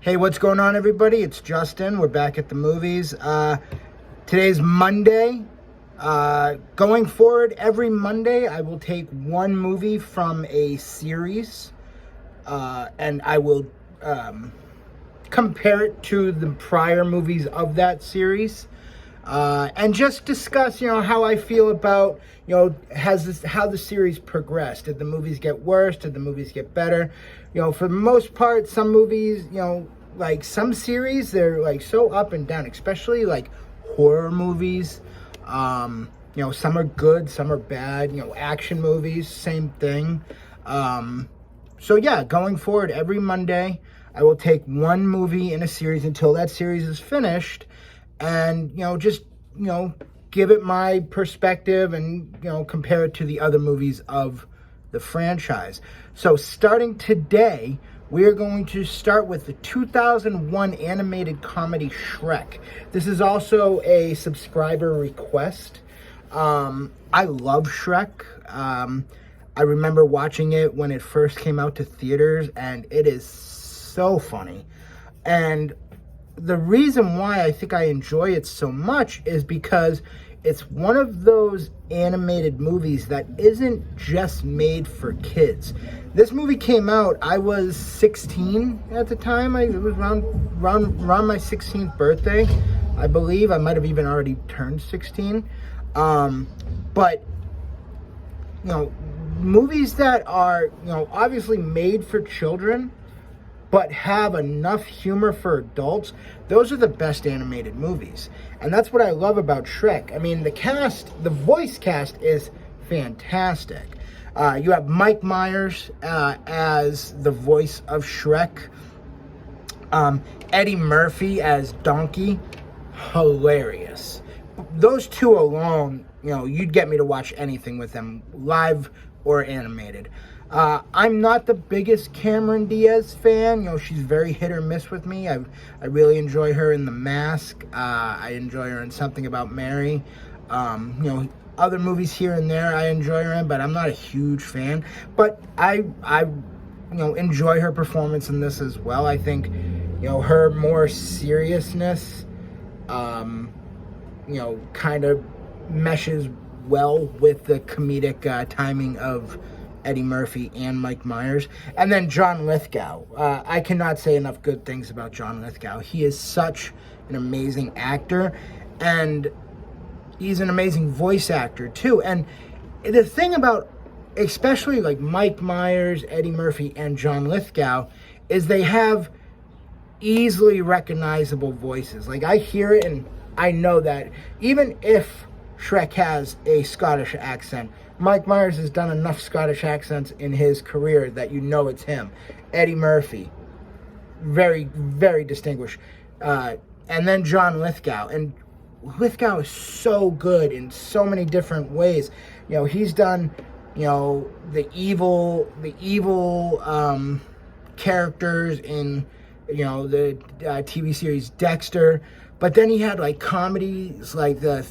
Hey, what's going on, everybody? It's Justin. We're back at the movies. Today's Monday. Going forward, every Monday, I will take one movie from a series, and I will compare it to the prior movies of that series, and just discuss, how I feel about, how the series progressed. Did the movies get worse? Did the movies get better? For the most part, some movies, like some series, they're like so up and down, especially like horror movies. Some are good, some are bad. Action movies, same thing. So yeah, going forward, every Monday, I will take one movie in a series until that series is finished, and just give it my perspective and compare it to the other movies of the franchise. So starting today, we are going to start with the 2001 animated comedy Shrek. This is also a subscriber request. I love Shrek. I remember watching it when it first came out to theaters, and it is so funny. And the reason why I think I enjoy it so much is because it's one of those animated movies that isn't just made for kids. This movie came out, I was 16 at the time. It was around my 16th birthday, I believe. I might have even already turned 16. But, movies that are, obviously made for children, but have enough humor for adults, those are the best animated movies. And that's what I love about Shrek. I mean, the voice cast is fantastic. You have Mike Myers as the voice of Shrek. Eddie Murphy as Donkey. Hilarious. Those two alone, you'd get me to watch anything with them, live or animated. I'm not the biggest Cameron Diaz fan. She's very hit or miss with me. I really enjoy her in The Mask. I enjoy her in Something About Mary. Other movies here and there I enjoy her in, but I'm not a huge fan. But I enjoy her performance in this as well. I think, her more seriousness, kind of meshes well with the comedic timing of Eddie Murphy and Mike Myers. And then John Lithgow. I cannot say enough good things about John Lithgow. He is such an amazing actor, and he's an amazing voice actor too. And the thing about especially like Mike Myers, Eddie Murphy, and John Lithgow is they have easily recognizable voices. Like, I hear it and I know that even if Shrek has a Scottish accent, Mike Myers has done enough Scottish accents in his career that it's him. Eddie Murphy, very, very distinguished. And then John Lithgow. And Lithgow is so good in so many different ways. He's done, the evil characters in, the TV series Dexter. But then he had like comedies like the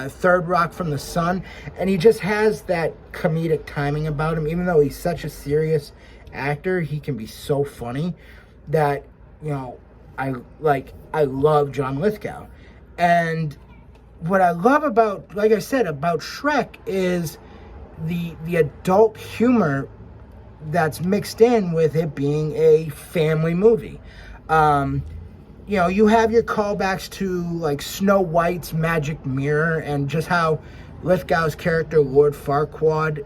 Third Rock from the Sun, and he just has that comedic timing about him. Even though he's such a serious actor, he can be so funny that I love John Lithgow. And what I love about, like I said, about Shrek is the adult humor that's mixed in with it being a family movie. You have your callbacks to like Snow White's magic mirror and just how Lithgow's character, Lord Farquaad,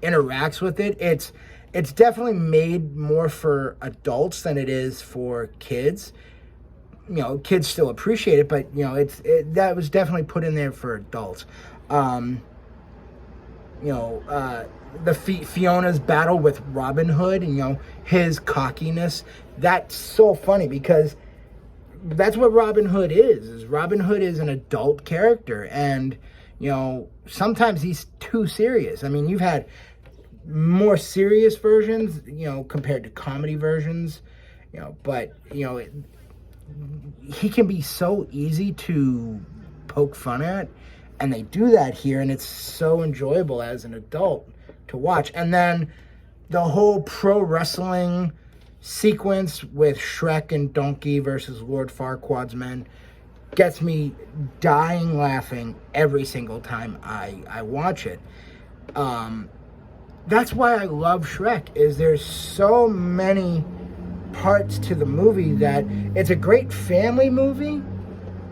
interacts with it. It's definitely made more for adults than it is for kids. Kids still appreciate it, but that was definitely put in there for adults. Fiona's battle with Robin Hood, and his cockiness. That's so funny because that's what Robin Hood is. Robin Hood is an adult character, and sometimes he's too serious. I mean, you've had more serious versions, compared to comedy versions, but he can be so easy to poke fun at, and they do that here, and it's so enjoyable as an adult to watch. And then the whole pro wrestling sequence with Shrek and Donkey versus Lord Farquaad's men gets me dying laughing every single time I watch it. That's why I love Shrek, is there's so many parts to the movie that it's a great family movie,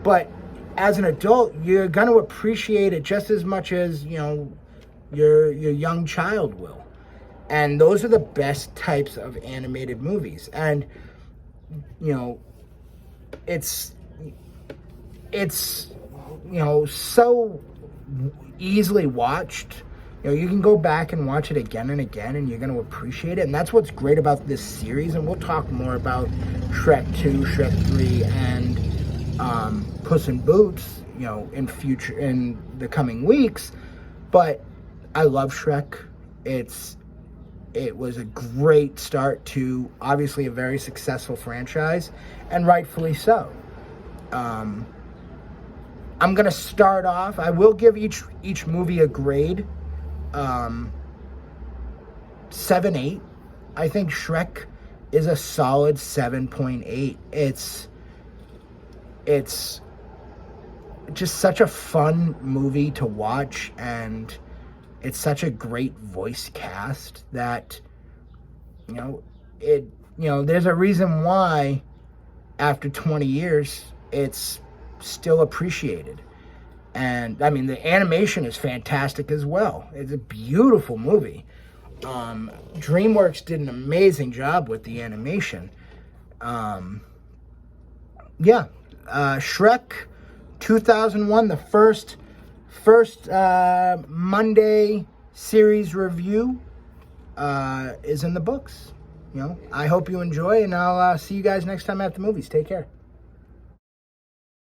but as an adult, you're going to appreciate it just as much as, your young child will. And those are the best types of animated movies. And, it's so easily watched. You can go back and watch it again and again, and you're going to appreciate it. And that's what's great about this series. And we'll talk more about Shrek 2, Shrek 3, and Puss in Boots, in the coming weeks. But I love Shrek. It was a great start to, obviously, a very successful franchise, and rightfully so. I'm going to start off. I will give each movie a grade. 7-8. I think Shrek is a solid 7.8. It's just such a fun movie to watch, and it's such a great voice cast that there's a reason why after 20 years it's still appreciated. And I mean, the animation is fantastic as well. It's a beautiful movie. DreamWorks did an amazing job with the animation. Shrek 2001, the first Monday series review is in the books. I hope you enjoy, and I'll see you guys next time at the movies. Take care.